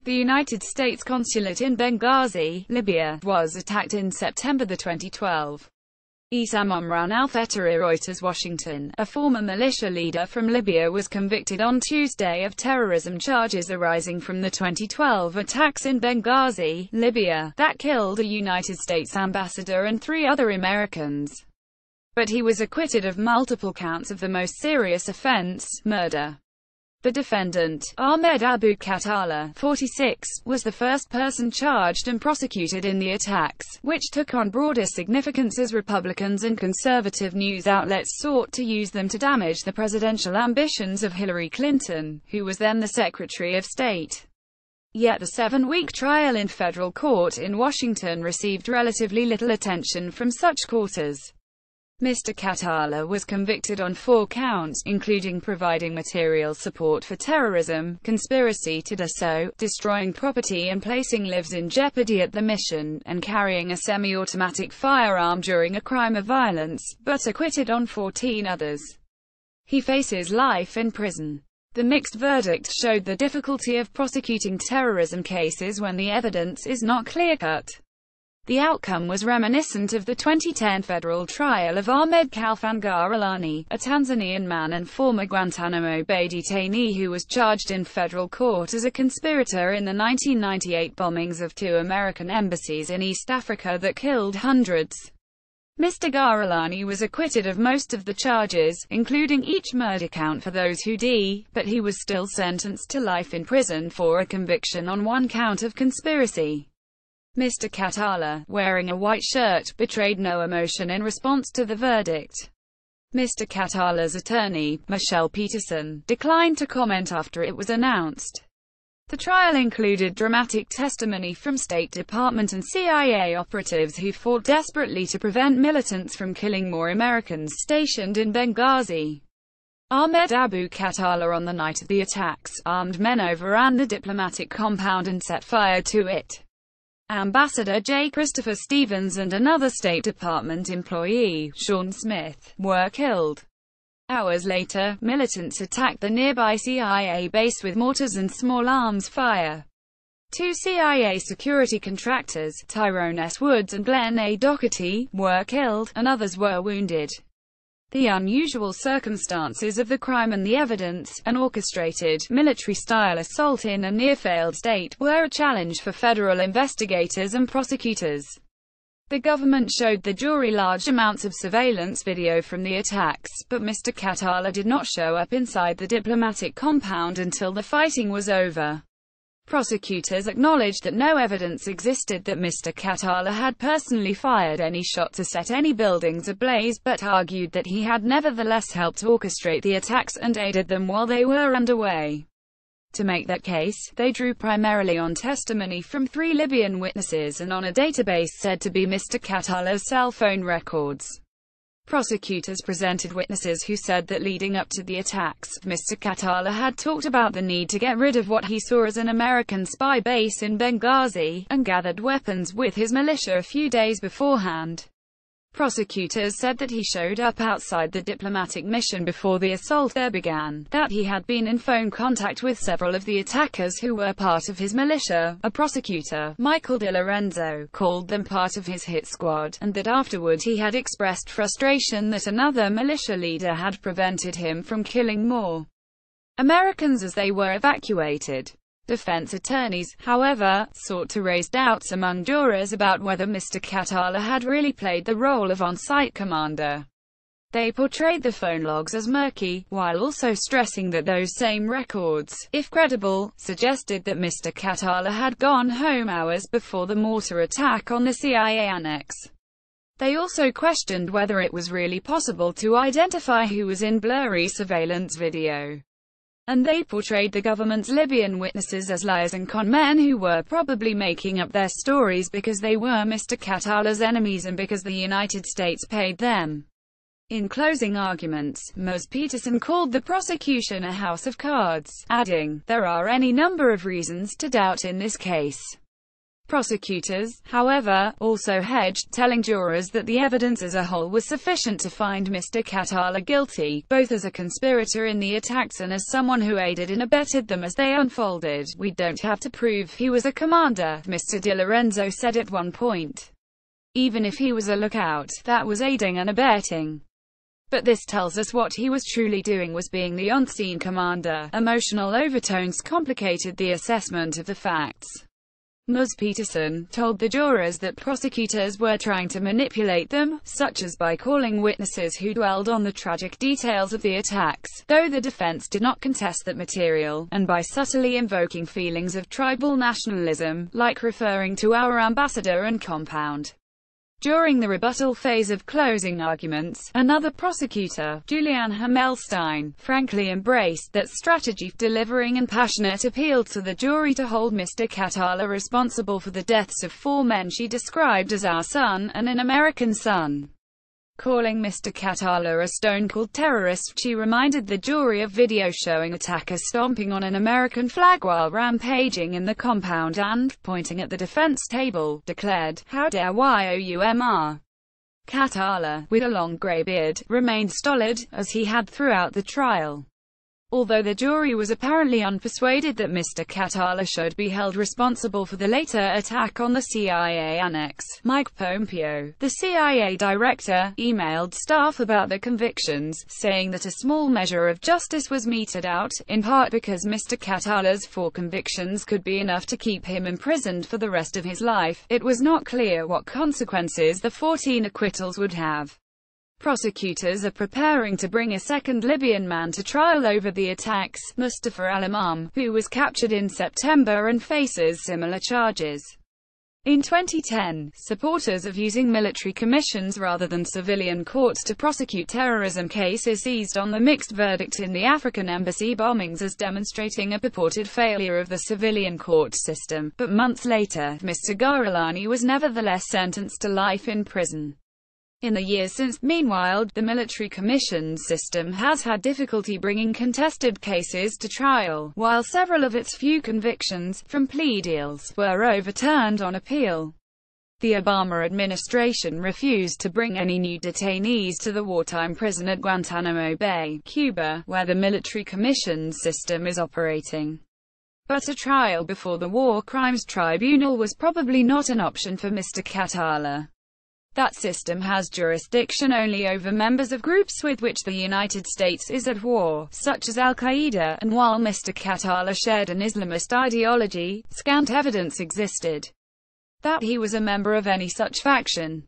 The United States consulate in Benghazi, Libya, was attacked in September 2012. Esam Omran AlFetoriReuters Washington, a former militia leader from Libya, was convicted on Tuesday of terrorism charges arising from the 2012 attacks in Benghazi, Libya, that killed a United States ambassador and 3 other Americans. But he was acquitted of multiple counts of the most serious offense, murder. The defendant, Ahmed Abu Khattala, 46, was the first person charged and prosecuted in the attacks, which took on broader significance as Republicans and conservative news outlets sought to use them to damage the presidential ambitions of Hillary Clinton, who was then the Secretary of State. Yet the 7-week trial in federal court in Washington received relatively little attention from such quarters. Mr. Khattala was convicted on 4 counts, including providing material support for terrorism, conspiracy to do so, destroying property and placing lives in jeopardy at the mission, and carrying a semi-automatic firearm during a crime of violence, but acquitted on 14 others. He faces life in prison. The mixed verdict showed the difficulty of prosecuting terrorism cases when the evidence is not clear-cut. The outcome was reminiscent of the 2010 federal trial of Ahmed Khalfan-Garalani, a Tanzanian man and former Guantanamo Bay detainee who was charged in federal court as a conspirator in the 1998 bombings of 2 American embassies in East Africa that killed hundreds. Mr. Garalani was acquitted of most of the charges, including each murder count for those who but he was still sentenced to life in prison for a conviction on 1 count of conspiracy. Mr. Khattala, wearing a white shirt, betrayed no emotion in response to the verdict. Mr. Khattala's attorney, Michelle Peterson, declined to comment after it was announced. The trial included dramatic testimony from State Department and CIA operatives who fought desperately to prevent militants from killing more Americans stationed in Benghazi. Ahmed Abu Khattala, on the night of the attacks, armed men overran the diplomatic compound and set fire to it. Ambassador J. Christopher Stevens and another State Department employee, Sean Smith, were killed. Hours later, militants attacked the nearby CIA base with mortars and small arms fire. 2 CIA security contractors, Tyrone S. Woods and Glenn A. Doherty, were killed, and others were wounded. The unusual circumstances of the crime and the evidence, an orchestrated, military-style assault in a near-failed state, were a challenge for federal investigators and prosecutors. The government showed the jury large amounts of surveillance video from the attacks, but Mr. Khattala did not show up inside the diplomatic compound until the fighting was over. Prosecutors acknowledged that no evidence existed that Mr. Khattala had personally fired any shot to set any buildings ablaze, but argued that he had nevertheless helped orchestrate the attacks and aided them while they were underway. To make that case, they drew primarily on testimony from 3 Libyan witnesses and on a database said to be Mr. Khattala's cell phone records. Prosecutors presented witnesses who said that leading up to the attacks, Mr. Khattala had talked about the need to get rid of what he saw as an American spy base in Benghazi, and gathered weapons with his militia a few days beforehand. Prosecutors said that he showed up outside the diplomatic mission before the assault there began, that he had been in phone contact with several of the attackers who were part of his militia. A prosecutor, Michael DiLorenzo, called them part of his hit squad, and that afterward he had expressed frustration that another militia leader had prevented him from killing more Americans as they were evacuated. Defense attorneys, however, sought to raise doubts among jurors about whether Mr. Khattala had really played the role of on-site commander. They portrayed the phone logs as murky, while also stressing that those same records, if credible, suggested that Mr. Khattala had gone home hours before the mortar attack on the CIA annex. They also questioned whether it was really possible to identify who was in blurry surveillance video. And they portrayed the government's Libyan witnesses as liars and con men who were probably making up their stories because they were Mr. Khattala's enemies and because the United States paid them. In closing arguments, Ms. Peterson called the prosecution a house of cards, adding, "There are any number of reasons to doubt in this case. Prosecutors, however, also hedged, telling jurors that the evidence as a whole was sufficient to find Mr. Khattala guilty, both as a conspirator in the attacks and as someone who aided and abetted them as they unfolded. "We don't have to prove he was a commander," Mr. Di Lorenzo said at one point. "Even if he was a lookout, that was aiding and abetting. But this tells us what he was truly doing was being the on-scene commander." Emotional overtones complicated the assessment of the facts. Ms. Peterson told the jurors that prosecutors were trying to manipulate them, such as by calling witnesses who dwelled on the tragic details of the attacks, though the defense did not contest that material, and by subtly invoking feelings of tribal nationalism, like referring to our ambassador and compound. During the rebuttal phase of closing arguments, another prosecutor, Julianne Hammelstein, frankly embraced that strategy, delivering an passionate appeal to the jury to hold Mr. Khattala responsible for the deaths of 4 men she described as our son and an American son. Calling Mr. Khattala a stone-cold terrorist, she reminded the jury of video showing attackers stomping on an American flag while rampaging in the compound and, pointing at the defense table, declared, "How dare Youmr." Khattala, with a long grey beard, remained stolid, as he had throughout the trial. Although the jury was apparently unpersuaded that Mr. Khattala should be held responsible for the later attack on the CIA annex, Mike Pompeo, the CIA director, emailed staff about the convictions, saying that a small measure of justice was meted out, in part because Mr. Khattala's 4 convictions could be enough to keep him imprisoned for the rest of his life. It was not clear what consequences the 14 acquittals would have. Prosecutors are preparing to bring a second Libyan man to trial over the attacks, Mustafa al-Imam, who was captured in September and faces similar charges. In 2010, supporters of using military commissions rather than civilian courts to prosecute terrorism cases seized on the mixed verdict in the African embassy bombings as demonstrating a purported failure of the civilian court system, but months later, Mr. Garilani was nevertheless sentenced to life in prison. In the years since, meanwhile, the military commissions system has had difficulty bringing contested cases to trial, while several of its few convictions, from plea deals, were overturned on appeal. The Obama administration refused to bring any new detainees to the wartime prison at Guantanamo Bay, Cuba, where the military commissions system is operating. But a trial before the War Crimes Tribunal was probably not an option for Mr. Khattala. That system has jurisdiction only over members of groups with which the United States is at war, such as Al-Qaeda, and while Mr. Khattala shared an Islamist ideology, scant evidence existed that he was a member of any such faction.